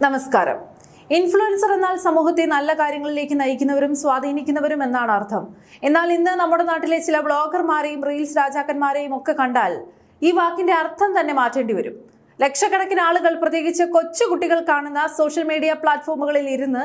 നമസ്കാരം. ഇൻഫ്ലുവൻസർ എന്നാൽ സമൂഹത്തെ നല്ല കാര്യങ്ങളിലേക്ക് നയിക്കുന്നവരും സ്വാധീനിക്കുന്നവരും എന്നാണ് അർത്ഥം. എന്നാൽ ഇന്ന് നമ്മുടെ നാട്ടിലെ ചില ബ്ലോഗർമാരെയും റീൽസ് രാജാക്കന്മാരെയും ഒക്കെ കണ്ടാൽ ഈ വാക്കിന്റെ അർത്ഥം തന്നെ മാറ്റേണ്ടി വരും. ലക്ഷക്കണക്കിന് ആളുകൾ, പ്രത്യേകിച്ച് കൊച്ചുകുട്ടികൾ കാണുന്ന സോഷ്യൽ മീഡിയ പ്ലാറ്റ്ഫോമുകളിൽ ഇരുന്ന്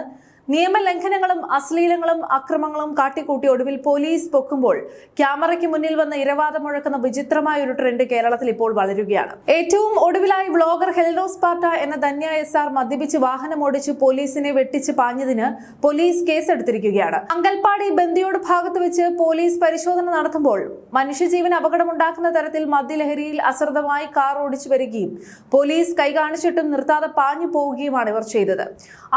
നിയമലംഘനങ്ങളും അശ്ലീലങ്ങളും അക്രമങ്ങളും കാട്ടിക്കൂട്ടി ഒടുവിൽ പോലീസ് പൊക്കുമ്പോൾ ക്യാമറയ്ക്ക് മുന്നിൽ വന്ന് ഇരവാദം മുഴക്കുന്ന വിചിത്രമായ ഒരു ട്രെൻഡ് കേരളത്തിൽ ഇപ്പോൾ വളരുകയാണ്. ഏറ്റവും ഒടുവിലായി വ്ളോഗർ ഹെൽഡോസ് പാർട്ട എന്ന ധന്യ SR മദ്യപിച്ച് വാഹനം ഓടിച്ച് പോലീസിനെ വെട്ടിച്ച് പാഞ്ഞതിന് പോലീസ് കേസെടുത്തിരിക്കുകയാണ്. അങ്കൽപ്പാടി ബന്ദിയോട് ഭാഗത്ത് വെച്ച് പോലീസ് പരിശോധന നടത്തുമ്പോൾ മനുഷ്യജീവന് അപകടമുണ്ടാക്കുന്ന തരത്തിൽ മദ്യലഹരിയിൽ അശ്രദ്ധമായി കാർ ഓടിച്ചു വരികയും പോലീസ് കൈ കാണിച്ചിട്ടും നിർത്താതെ പാഞ്ഞു പോവുകയുമാണ് ഇവർ ചെയ്തത്.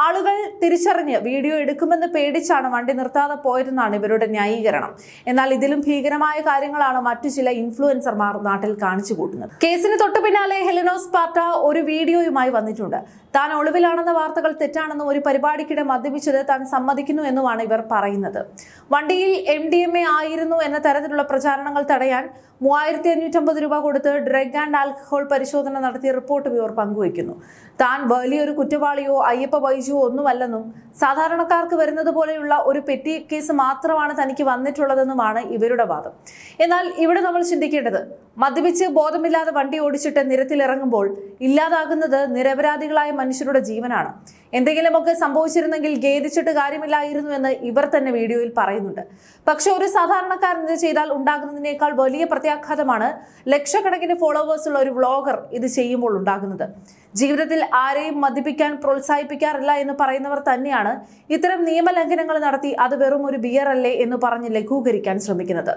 ആളുകൾ തിരിച്ചറിഞ്ഞ് വീഡിയോ എടുക്കുമെന്ന് പേടിച്ചാണ് വണ്ടി നിർത്താതെ പോയതെന്നാണ് ഇവരുടെ ന്യായീകരണം. എന്നാൽ ഇതിലും ഭീകരമായ കാര്യങ്ങളാണ് മറ്റു ചില ഇൻഫ്ലുവൻസർമാർ നാട്ടിൽ കാണിച്ചു കൂട്ടുന്നത്. കേസിന് തൊട്ടു പിന്നാലെ ഹെലനോസ് പാർട്ട ഒരു വീഡിയോയുമായി വന്നിട്ടുണ്ട്. താൻ ഒളിവിലാണെന്ന വാർത്തകൾ തെറ്റാണെന്നും ഒരു പരിപാടിക്കിടെ മദ്യപിച്ചത് താൻ സമ്മതിക്കുന്നു എന്നുമാണ് ഇവർ പറയുന്നത്. വണ്ടിയിൽ MDMA ആയിരുന്നു എന്ന തരത്തിലുള്ള പ്രചാരണങ്ങൾ തടയാൻ 3550 രൂപ കൊടുത്ത് ഡ്രഗ് ആൻഡ് ആൽക്കഹോൾ പരിശോധന നടത്തിയ റിപ്പോർട്ടും ഇവർ പങ്കുവയ്ക്കുന്നു. താൻ വലിയൊരു കുറ്റവാളിയോ അയ്യപ്പ ബൈജുവോ ഒന്നുമല്ലെന്നും സാധാരണക്കാർക്ക് വരുന്നത് പോലെയുള്ള ഒരു പെറ്റി കേസ് മാത്രമാണ് തനിക്ക് വന്നിട്ടുള്ളതെന്നുമാണ് ഇവരുടെ വാദം. എന്നാൽ ഇവിടെ നമ്മൾ ചിന്തിക്കേണ്ടത്, മദ്യപിച്ച് ബോധമില്ലാതെ വണ്ടി ഓടിച്ചിട്ട് നിരത്തിലിറങ്ങുമ്പോൾ ഇല്ലാതാകുന്നത് നിരപരാധികളായ മനുഷ്യരുടെ ജീവനാണ്. എന്തെങ്കിലുമൊക്കെ സംഭവിച്ചിരുന്നെങ്കിൽ ഖേദിച്ചിട്ട് കാര്യമില്ലായിരുന്നു എന്ന് ഇവർ തന്നെ വീഡിയോയിൽ പറയുന്നുണ്ട്. പക്ഷെ ഒരു സാധാരണക്കാരൻ ഇത് ചെയ്താൽ ഉണ്ടാകുന്നതിനേക്കാൾ വലിയ പ്രത്യാഘാതമാണ് ലക്ഷക്കണക്കിന് ഫോളോവേഴ്സ് ഉള്ള ഒരു വ്ളോഗർ ഇത് ചെയ്യുമ്പോൾ ഉണ്ടാകുന്നത്. ജീവിതത്തിൽ ആരെയും മദ്യപിക്കാൻ പ്രോത്സാഹിപ്പിക്കാറില്ല എന്ന് പറയുന്നവർ തന്നെയാണ് ഇത്തരം നിയമലംഘനങ്ങൾ നടത്തി അത് വെറും ഒരു ബിയർ അല്ലേ എന്ന് പറഞ്ഞ് ലഘൂകരിക്കാൻ ശ്രമിക്കുന്നത്.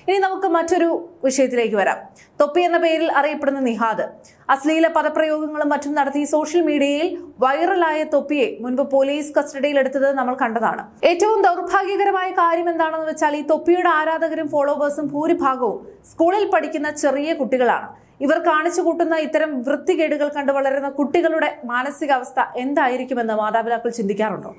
ഇനി നമുക്ക് മറ്റൊരു വിഷയത്തിലേക്ക് വരാം. തൊപ്പി എന്ന പേരിൽ അറിയപ്പെടുന്ന നിഹാദ് അശ്ലീല പദപ്രയോഗങ്ങളും മറ്റും നടത്തി സോഷ്യൽ മീഡിയയിൽ വൈറലായ തൊപ്പിയെ മുൻപ് പോലീസ് കസ്റ്റഡിയിൽ എടുത്തത് നമ്മൾ കണ്ടതാണ്. ഏറ്റവും ദൗർഭാഗ്യകരമായ കാര്യം എന്താണെന്ന് വെച്ചാൽ ഈ തൊപ്പിയുടെ ആരാധകരും ഫോളോവേഴ്സും ഭൂരിഭാഗവും സ്കൂളിൽ പഠിക്കുന്ന ചെറിയ കുട്ടികളാണ്. ഇവർ കാണിച്ചു കൂട്ടുന്ന ഇത്തരം വൃത്തികേടുകൾ കണ്ട് വളരുന്ന കുട്ടികളുടെ മാനസികാവസ്ഥ എന്തായിരിക്കുമെന്ന് മാതാപിതാക്കൾ ചിന്തിക്കാറുണ്ടോ?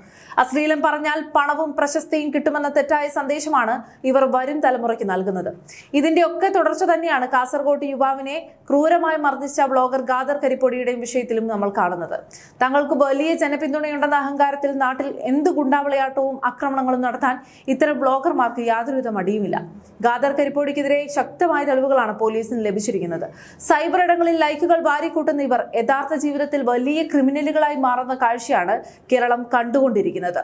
അശ്ലീലം പറഞ്ഞാൽ പണവും പ്രശസ്തിയും കിട്ടുമെന്ന തെറ്റായ സന്ദേശമാണ് ഇവർ വരും തലമുറയ്ക്ക് നൽകുന്നത്. ഇതിന്റെ ഒക്കെ തുടർച്ച തന്നെയാണ് കാസർഗോഡ് യുവാവിനെ ക്രൂരമായി മർദ്ദിച്ച വ്ളോഗർ ഖാദർ കരിപ്പൊടിയുടെയും വിഷയത്തിലും നമ്മൾ കാണുന്നത്. തങ്ങൾക്ക് വലിയ ജനപിന്തുണയുണ്ടെന്ന അഹങ്കാരത്തിൽ നാട്ടിൽ എന്ത് ഗുണ്ടാവിളയാട്ടവും ആക്രമണങ്ങളും നടത്താൻ ഇത്തരം വ്ളോഗർമാർക്ക് യാതൊരുവിധ മടിയുമില്ല. ഖാദർ കരിപ്പൊടിക്കെതിരെ ശക്തമായ തെളിവുകളാണ് പോലീസിന് ലഭിച്ചിരിക്കുന്നത്. സൈബർ ഇടങ്ങളിൽ ലൈക്കുകൾ വാരിക്കൂട്ടുന്ന ഇവർ യഥാർത്ഥ ജീവിതത്തിൽ വലിയ ക്രിമിനലുകളായി മാറുന്ന കാഴ്ചയാണ് കേരളം കണ്ടുകൊണ്ടിരിക്കുന്നത്.